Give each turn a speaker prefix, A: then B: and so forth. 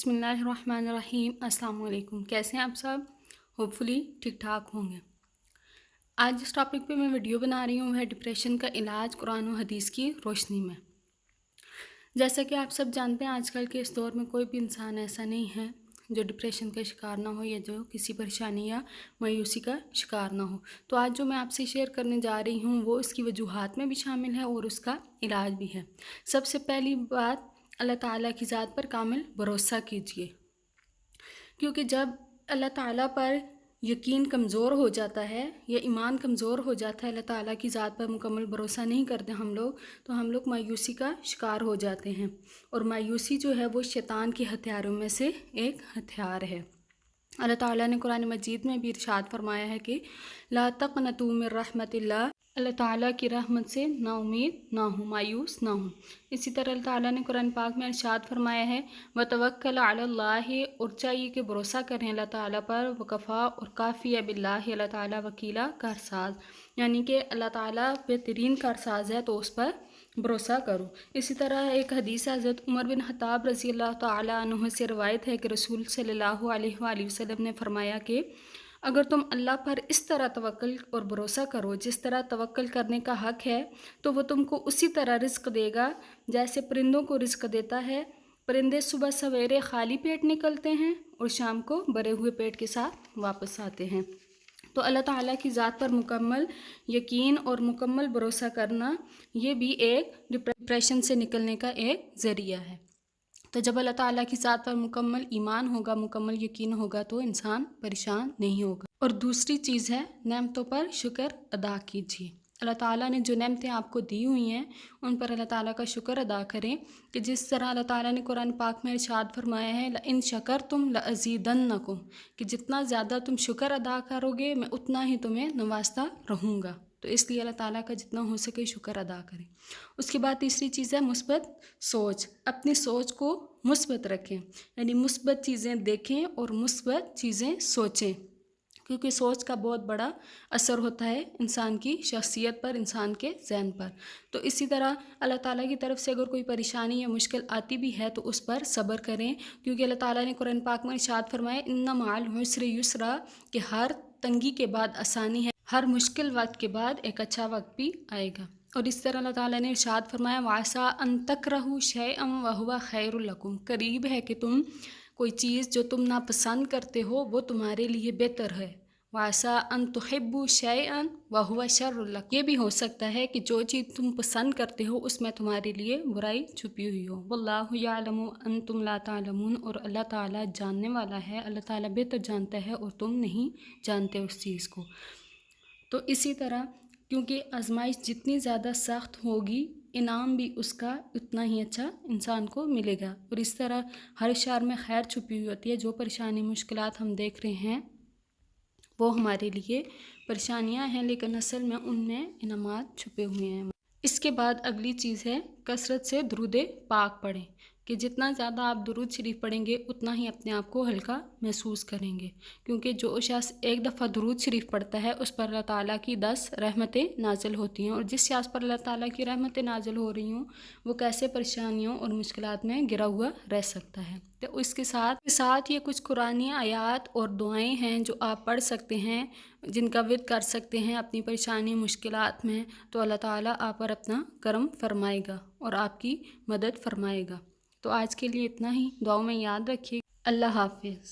A: बिस्मिल्लाहिर्रहमानिर्रहीम। अस्सलाम वालेकुम। कैसे हैं आप सब? होपफुली ठीक ठाक होंगे। आज जिस टॉपिक पे मैं वीडियो बना रही हूँ है डिप्रेशन का इलाज कुरान और हदीस की रोशनी में। जैसा कि आप सब जानते हैं, आजकल के इस दौर में कोई भी इंसान ऐसा नहीं है जो डिप्रेशन का शिकार ना हो या जो किसी परेशानी या मायूसी का शिकार ना हो। तो आज जो मैं आपसे शेयर करने जा रही हूँ वो इसकी वजूहात में भी शामिल है और उसका इलाज भी है। सबसे पहली बात, अल्लाह ताला की ज़ात पर कामिल भरोसा कीजिए, क्योंकि जब अल्लाह ताला पर यकीन कमज़ोर हो जाता है या ईमान कमज़ोर हो जाता है, अल्लाह ताला की ज़ात पर मुकम्मल भरोसा नहीं करते हम लोग, तो हम लोग मायूसी का शिकार हो जाते हैं। और मायूसी जो है वो शैतान के हथियारों में से एक हथियार है। अल्लाह ताला ने कुरान मजीद में भी इरशाद फरमाया है कि ला तक़नतू मिन रहमतिल्लाह, अल्लाह ताला की रहमत से ना उम्मीद ना हो, मायूस ना हो। इसी तरह अल्लाह ताला ने कुरान पाक में इरशाद फरमाया है व तवक्कल अलल्लाह, और चाहिए कि भरोसा करें अल्लाह ताला पर, वकफ़ा और काफ़ी है बिल्लाह, अल्लाह ताला वकीला कारसाज, यानी कि अल्लाह ताला बेहतरीन कारसाज है तो उस पर भरोसा करो। इसी तरह एक हदीस हज़रत उमर बिन खत्ताब रज़ी अल्लाह तआला अन्हु से रवायत है कि रसूल सल्लल्लाहु अलैहि वसल्लम ने फरमाया कि अगर तुम अल्लाह पर इस तरह तवक्ल और भरोसा करो जिस तरह तवक्ल करने का हक़ है, तो वो तुमको उसी तरह रिज़्क़ देगा जैसे परिंदों को रिज़्क़ देता है। परिंदे सुबह सवेरे खाली पेट निकलते हैं और शाम को भरे हुए पेट के साथ वापस आते हैं। तो अल्लाह ताला की ज़ात पर मुकम्मल यकीन और मुकम्मल भरोसा करना ये भी एक डिप्रेशन से निकलने का एक ज़रिया है। तो जब अल्लाह ताला की ज़ात पर मुकम्मल ईमान होगा, मुकम्मल यकीन होगा, तो इंसान परेशान नहीं होगा। और दूसरी चीज़ है, नेमतों पर शुक्र अदा कीजिए। अल्लाह ताला ने जो नेमतें आपको दी हुई हैं उन पर अल्लाह ताला का शुक्र अदा करें, कि जिस तरह अल्लाह ताला ने कुरान पाक में इरशाद फरमाया है इन शकरतुम लअज़ीदन्नकुम, कि जितना ज़्यादा तुम शुक्र अदा करोगे मैं उतना ही तुम्हें नवाजता रहूँगा। तो इसलिए अल्लाह ताला का जितना हो सके शुक्र अदा करें। उसके बाद तीसरी चीज़ है मुस्बत सोच। अपनी सोच को मुस्बत रखें, यानी मुस्बत चीज़ें देखें और मुस्बत चीज़ें सोचें, क्योंकि सोच का बहुत बड़ा असर होता है इंसान की शख्सियत पर, इंसान के ज़हन पर। तो इसी तरह अल्लाह ताला की तरफ से अगर कोई परेशानी या मुश्किल आती भी है तो उस पर सब्र करें, क्योंकि अल्लाह ताला ने कुरान पाक में इरशाद फरमाया इन्ना मअल उस्रि युस्रा, कि हर तंगी के बाद आसानी है, हर मुश्किल वक्त के बाद एक अच्छा वक्त भी आएगा। और इस तरह अल्लाह ताला ने इरशाद फरमाया वासा अन तकरहू शैअन व हुवा खैरुल लकुम, करीब है कि तुम कोई चीज़ जो तुम नापसंद करते हो वो तुम्हारे लिए बेहतर है। वासा अन तुहिब्बू शैअन व हुवा शर्रुल लकुम, ये भी हो सकता है कि जो चीज़ तुम पसंद करते हो उसमें तुम्हारे लिए बुराई छुपी हुई हो। वल्लाहु यालमु अंतुम ला तालमून, और अल्लाह ताला जानने वाला है, अल्लाह ताला बेहतर जानता है और तुम नहीं जानते उस चीज़ को। तो इसी तरह क्योंकि आजमाइश जितनी ज़्यादा सख्त होगी इनाम भी उसका उतना ही अच्छा इंसान को मिलेगा। और इस तरह हर शर में खैर छुपी हुई होती है। जो परेशानी मुश्किलात हम देख रहे हैं वो हमारे लिए परेशानियां हैं, लेकिन असल में उनमें इनामात छुपे हुए हैं। इसके बाद अगली चीज़ है कसरत से दुरूद पाक पढ़ें, कि जितना ज़्यादा आप दुरूद शरीफ पढ़ेंगे उतना ही अपने आप को हल्का महसूस करेंगे, क्योंकि जो शख्स एक दफ़ा दुरूद शरीफ पढ़ता है उस पर अल्लाह ताला की 10 रहमतें नाजिल होती हैं। और जिस शख्स पर अल्लाह ताला की रहमतें नाजिल हो रही हों वो कैसे परेशानियों और मुश्किलात में गिरा हुआ रह सकता है। तो इसके साथ ये कुछ कुरानी आयात और दुआएं हैं जो आप पढ़ सकते हैं, जिनका विर्द कर सकते हैं अपनी परेशानी मुश्किलात में। तो अल्लाह ताला आप पर अपना करम फरमाएगा और आपकी मदद फरमाएगा। तो आज के लिए इतना ही। दुआओं में याद रखिए। अल्लाह हाफिज़।